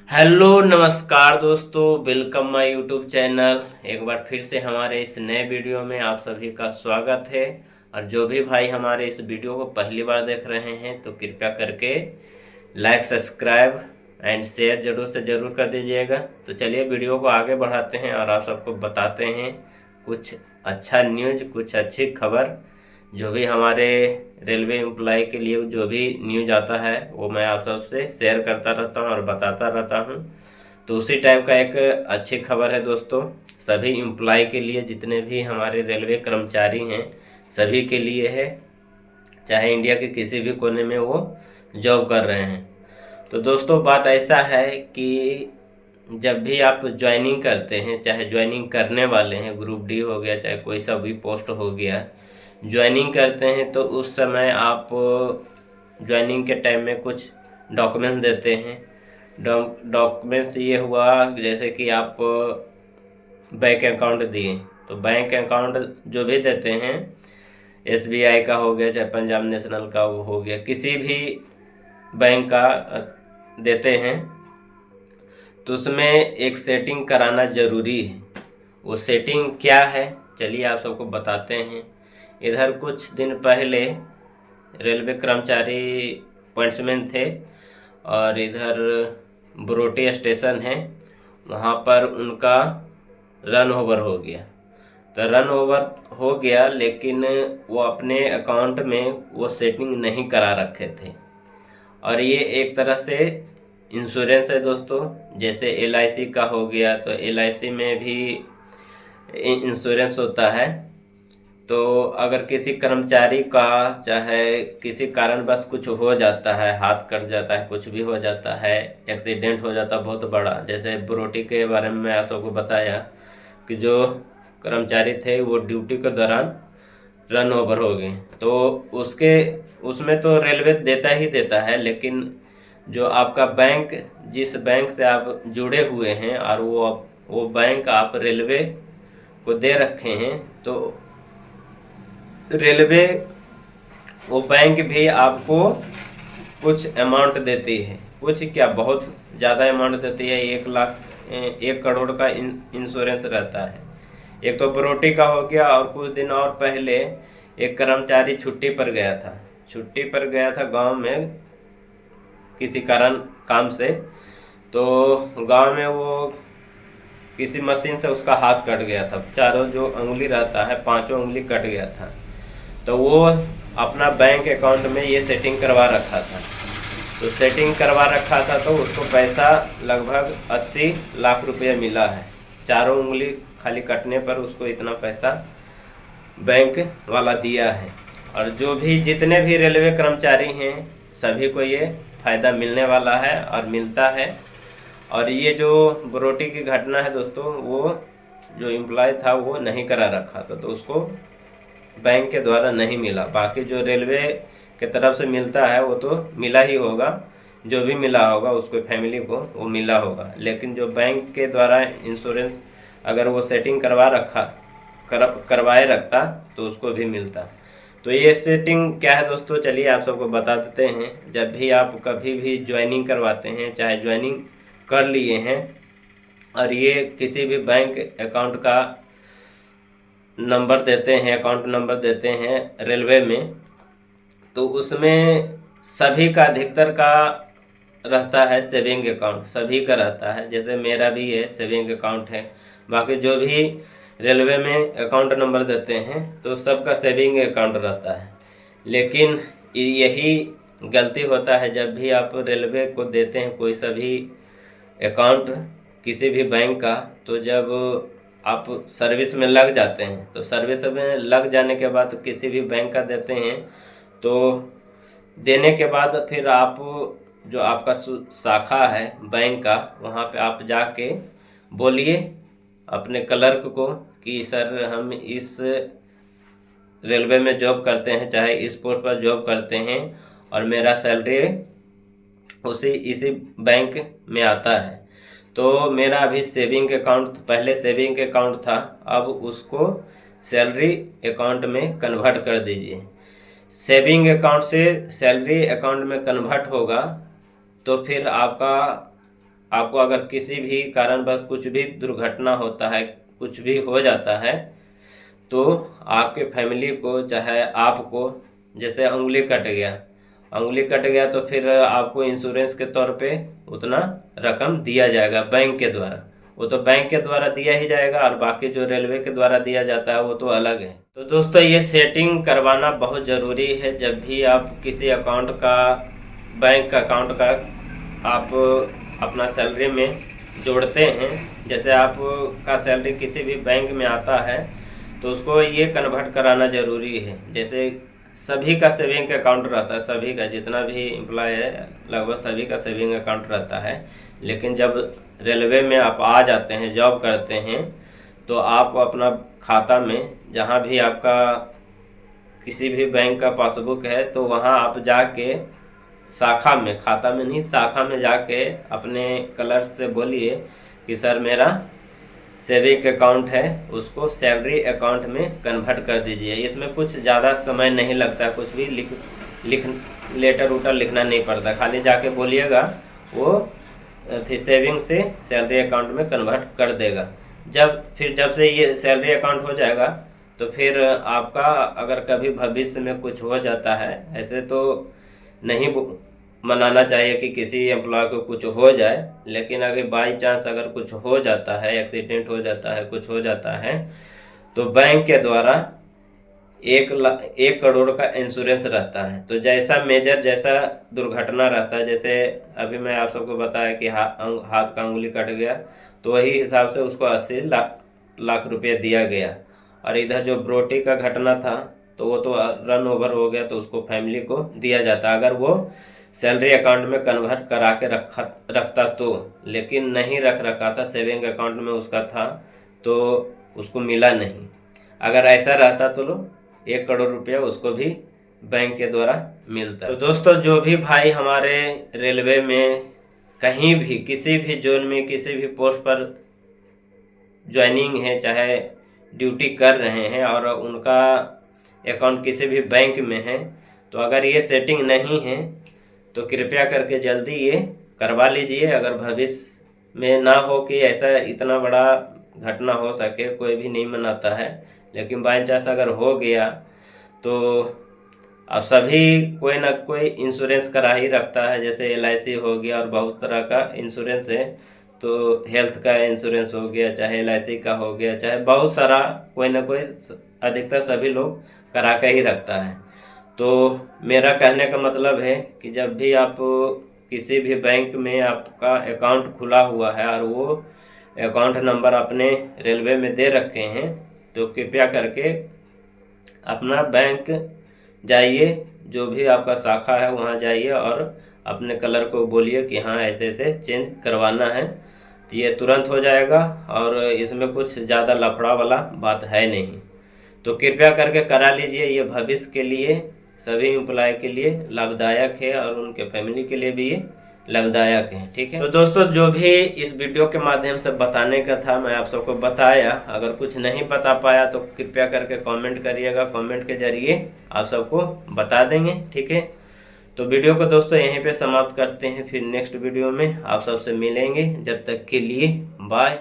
Hello नमस्कार दोस्तों, welcome my YouTube channel. एक बार फिर से हमारे इस नए वीडियो में आप सभी का स्वागत है। और जो भी भाई हमारे इस वीडियो को पहली बार देख रहे हैं तो कृपया करके लाइक, सब्सक्राइब एंड शेयर जरूर से जरूर कर दीजिएगा। तो चलिए वीडियो को आगे बढ़ाते हैं और आप सबको बताते हैं कुछ अच्छा न्यूज, कुछ अच्छी खबर। जो भी हमारे रेलवे एम्प्लॉय के लिए जो भी न्यूज आता है वो मैं आप सबसे शेयर करता रहता हूँ और बताता रहता हूँ। तो उसी टाइप का एक अच्छी खबर है दोस्तों, सभी एम्प्लॉय के लिए, जितने भी हमारे रेलवे कर्मचारी हैं सभी के लिए है, चाहे इंडिया के किसी भी कोने में वो जॉब कर रहे हैं। तो दोस्तों बात ऐसा है कि जब भी आप ज्वाइनिंग करते हैं, चाहे ज्वाइनिंग करने वाले हैं, ग्रुप डी हो गया चाहे कोई सा भी पोस्ट हो गया, ज्वाइनिंग करते हैं तो उस समय आप ज्वाइनिंग के टाइम में कुछ डॉक्यूमेंट्स देते हैं। डॉक्यूमेंट्स ये हुआ जैसे कि आप बैंक अकाउंट दिए, तो बैंक अकाउंट जो भी देते हैं, एसबीआई का हो गया चाहे पंजाब नेशनल का वो हो गया, किसी भी बैंक का देते हैं तो उसमें एक सेटिंग कराना ज़रूरी है। वो सेटिंग क्या है चलिए आप सबको बताते हैं। इधर कुछ दिन पहले रेलवे कर्मचारी पॉइंट्समैन थे और इधर बरोटी स्टेशन है, वहाँ पर उनका रन ओवर हो गया। तो रन ओवर हो गया लेकिन वो अपने अकाउंट में वो सेटिंग नहीं करा रखे थे। और ये एक तरह से इंश्योरेंस है दोस्तों, जैसे एलआईसी का हो गया, तो एलआईसी में भी इंश्योरेंस होता है। तो अगर किसी कर्मचारी का चाहे किसी कारणवश कुछ हो जाता है, हाथ कट जाता है, कुछ भी हो जाता है, एक्सीडेंट हो जाता है बहुत बड़ा, जैसे बरोटी के बारे में मैं आप सबको बताया कि जो कर्मचारी थे वो ड्यूटी के दौरान रन ओवर हो गए, तो उसमें तो रेलवे देता ही देता है, लेकिन जो आपका बैंक, जिस बैंक से आप जुड़े हुए हैं और वो बैंक आप रेलवे को दे रखे हैं, तो रेलवे वो बैंक भी आपको कुछ अमाउंट देती है, कुछ क्या बहुत ज़्यादा अमाउंट देती है। 1 लाख 1 करोड़ का इंश्योरेंस रहता है। एक तो बरोटी का हो गया, और कुछ दिन और पहले एक कर्मचारी छुट्टी पर गया था गांव में किसी कारण काम से, तो गांव में वो किसी मशीन से उसका हाथ कट गया था, चारों जो उंगली रहता है 5 उंगली कट गया था। तो वो अपना बैंक अकाउंट में ये सेटिंग करवा रखा था, तो सेटिंग करवा रखा था तो उसको पैसा लगभग 80 लाख रुपया मिला है। चारों उंगली खाली कटने पर उसको इतना पैसा बैंक वाला दिया है। और जो भी जितने भी रेलवे कर्मचारी हैं सभी को ये फ़ायदा मिलने वाला है और मिलता है। और ये जो बरोटी की घटना है दोस्तों, वो जो एम्प्लॉय था वो नहीं करा रखा था, तो उसको बैंक के द्वारा नहीं मिला। बाकी जो रेलवे के तरफ से मिलता है वो तो मिला ही होगा, जो भी मिला होगा उसको फैमिली को वो मिला होगा, लेकिन जो बैंक के द्वारा इंश्योरेंस अगर वो सेटिंग करवाए रखता तो उसको भी मिलता। तो ये सेटिंग क्या है दोस्तों, चलिए आप सबको बता देते हैं। जब भी आप कभी भी ज्वाइनिंग करवाते हैं, चाहे ज्वाइनिंग कर लिए हैं और ये किसी भी बैंक अकाउंट का नंबर देते हैं, अकाउंट नंबर देते हैं रेलवे में, तो उसमें सभी का अधिकतर का रहता है सेविंग अकाउंट, सभी का रहता है। जैसे मेरा भी है, सेविंग अकाउंट है। बाकी जो भी रेलवे में अकाउंट नंबर देते हैं तो सबका सेविंग अकाउंट रहता है। लेकिन यही गलती होता है जब भी आप रेलवे को देते हैं कोई सा भी अकाउंट किसी भी बैंक का, तो जब आप सर्विस में लग जाते हैं, तो सर्विस में लग जाने के बाद किसी भी बैंक का देते हैं, तो देने के बाद फिर आप जो आपका शाखा है बैंक का, वहाँ पे आप जाके बोलिए अपने क्लर्क को कि सर हम इस रेलवे में जॉब करते हैं, चाहे इस पोस्ट पर जॉब करते हैं और मेरा सैलरी इसी बैंक में आता है, तो मेरा अभी सेविंग अकाउंट, पहले सेविंग अकाउंट था, अब उसको सैलरी अकाउंट में कन्वर्ट कर दीजिए। सेविंग अकाउंट से सैलरी अकाउंट में कन्वर्ट होगा तो फिर आपका आपको अगर किसी भी कारणवश कुछ भी दुर्घटना होता है, कुछ भी हो जाता है, तो आपके फैमिली को चाहे आपको, जैसे उंगली कट गया तो फिर आपको इंश्योरेंस के तौर पे उतना रकम दिया जाएगा बैंक के द्वारा। वो तो बैंक के द्वारा दिया ही जाएगा, और बाकी जो रेलवे के द्वारा दिया जाता है वो तो अलग है। तो दोस्तों ये सेटिंग करवाना बहुत ज़रूरी है। जब भी आप किसी अकाउंट का, बैंक अकाउंट का आप अपना सैलरी में जोड़ते हैं, जैसे आपका सैलरी किसी भी बैंक में आता है तो उसको ये कन्वर्ट कराना ज़रूरी है। जैसे सभी का सेविंग अकाउंट रहता है, सभी का, जितना भी एम्प्लॉय है लगभग सभी का सेविंग अकाउंट रहता है। लेकिन जब रेलवे में आप आ जाते हैं, जॉब करते हैं, तो आप अपना खाता में, जहाँ भी आपका किसी भी बैंक का पासबुक है, तो वहाँ आप जाके शाखा में, खाता में नहीं, शाखा में जाके अपने क्लर्क से बोलिए कि सर मेरा सेविंग अकाउंट है, उसको सैलरी अकाउंट में कन्वर्ट कर दीजिए। इसमें कुछ ज़्यादा समय नहीं लगता, कुछ भी लेटर उटर लिखना नहीं पड़ता, खाली जाके बोलिएगा, वो सेविंग से सैलरी अकाउंट में कन्वर्ट कर देगा। जब से ये सैलरी अकाउंट हो जाएगा तो फिर आपका अगर कभी भविष्य में कुछ हो जाता है, ऐसे तो नहीं मनाना चाहिए कि किसी एम्प्लॉय को कुछ हो जाए, लेकिन अगर बाई चांस अगर कुछ हो जाता है, एक्सीडेंट हो जाता है, कुछ हो जाता है, तो बैंक के द्वारा 1 करोड़ का इंश्योरेंस रहता है। तो जैसा मेजर, जैसा दुर्घटना रहता है, जैसे अभी मैं आप सबको बताया कि हाथ का उंगली कट गया, तो वही हिसाब से उसको 80 लाख रुपये दिया गया। और इधर जो ब्रोटी का घटना था तो वो तो रन ओवर हो गया, तो उसको फैमिली को दिया जाता अगर वो सैलरी अकाउंट में कन्वर्ट करा के रखता तो। लेकिन नहीं रखा था, सेविंग अकाउंट में उसका था, तो उसको मिला नहीं। अगर ऐसा रहता तो 1 करोड़ रुपया उसको भी बैंक के द्वारा मिलता। तो दोस्तों जो भी भाई हमारे रेलवे में कहीं भी, किसी भी जोन में, किसी भी पोस्ट पर ज्वाइनिंग है, चाहे ड्यूटी कर रहे हैं, और उनका अकाउंट किसी भी बैंक में है, तो अगर ये सेटिंग नहीं है तो कृपया करके जल्दी ये करवा लीजिए। अगर भविष्य में ना हो कि ऐसा इतना बड़ा घटना हो सके, कोई भी नहीं मनाता है, लेकिन बाई चांस अगर हो गया तो अब सभी कोई ना कोई इंश्योरेंस करा ही रखता है। जैसे LIC हो गया, और बहुत तरह का इंश्योरेंस है, तो हेल्थ का इंश्योरेंस हो गया, चाहे LIC का हो गया, चाहे बहुत सारा, कोई ना कोई, अधिकतर सभी लोग करा के ही रखता है। तो मेरा कहने का मतलब है कि जब भी आप किसी भी बैंक में आपका अकाउंट खुला हुआ है और वो अकाउंट नंबर अपने रेलवे में दे रखे हैं, तो कृपया करके अपना बैंक जाइए, जो भी आपका शाखा है वहाँ जाइए, और अपने क्लर्क को बोलिए कि हाँ ऐसे ऐसे चेंज करवाना है, तो ये तुरंत हो जाएगा, और इसमें कुछ ज़्यादा लफड़ा वाला बात है नहीं। तो कृपया करके करा लीजिए, ये भविष्य के लिए, सभी एम्प्लॉय के लिए लाभदायक है, और उनके फैमिली के लिए भी ये लाभदायक है। ठीक है, तो दोस्तों जो भी इस वीडियो के माध्यम से बताने का था मैं आप सबको बताया। अगर कुछ नहीं बता पाया तो कृपया करके कमेंट करिएगा, कमेंट के जरिए आप सबको बता देंगे। ठीक है, तो वीडियो को दोस्तों यहीं पे समाप्त करते हैं, फिर नेक्स्ट वीडियो में आप सबसे मिलेंगे। जब तक के लिए बाय।